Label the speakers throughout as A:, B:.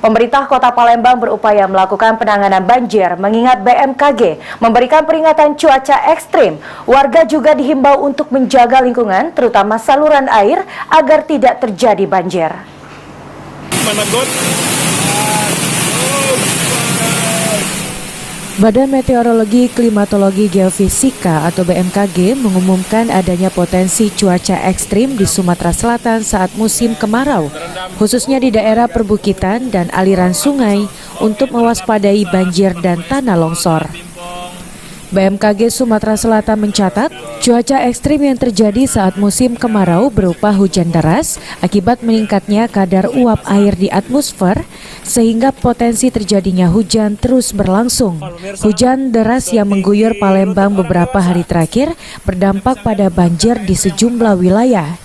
A: Pemerintah Kota Palembang berupaya melakukan penanganan banjir mengingat BMKG memberikan peringatan cuaca ekstrim. Warga juga dihimbau untuk menjaga lingkungan, terutama saluran air, agar tidak terjadi banjir. Badan Meteorologi, Klimatologi, Geofisika atau BMKG mengumumkan adanya potensi cuaca ekstrim di Sumatera Selatan saat musim kemarau, khususnya di daerah perbukitan dan aliran sungai untuk mewaspadai banjir dan tanah longsor. BMKG Sumatera Selatan mencatat, cuaca ekstrim yang terjadi saat musim kemarau berupa hujan deras akibat meningkatnya kadar uap air di atmosfer, sehingga potensi terjadinya hujan terus berlangsung. Hujan deras yang mengguyur Palembang beberapa hari terakhir berdampak pada banjir di sejumlah wilayah.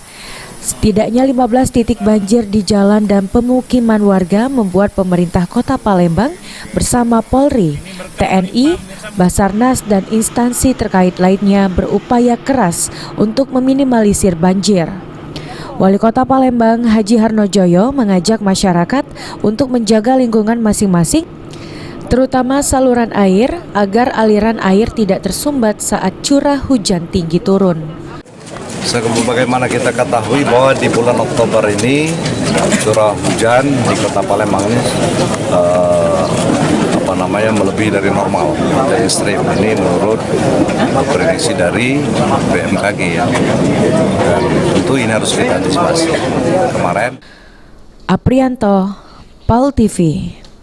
A: Setidaknya 15 titik banjir di jalan dan pemukiman warga membuat pemerintah Kota Palembang bersama Polri, TNI, Basarnas dan instansi terkait lainnya berupaya keras untuk meminimalisir banjir. Wali Kota Palembang Haji Harnojoyo mengajak masyarakat untuk menjaga lingkungan masing-masing, terutama saluran air, agar aliran air tidak tersumbat saat curah hujan tinggi turun.
B: Sebagaimana kita ketahui bahwa di bulan Oktober ini curah hujan di Kota Palembang ini melebihi dari normal, dari ekstrim. Ini menurut prediksi dari BMKG ya. Dan tentu ini harus kita antisipasi. Kemarin
A: Aprianto, PAL TV.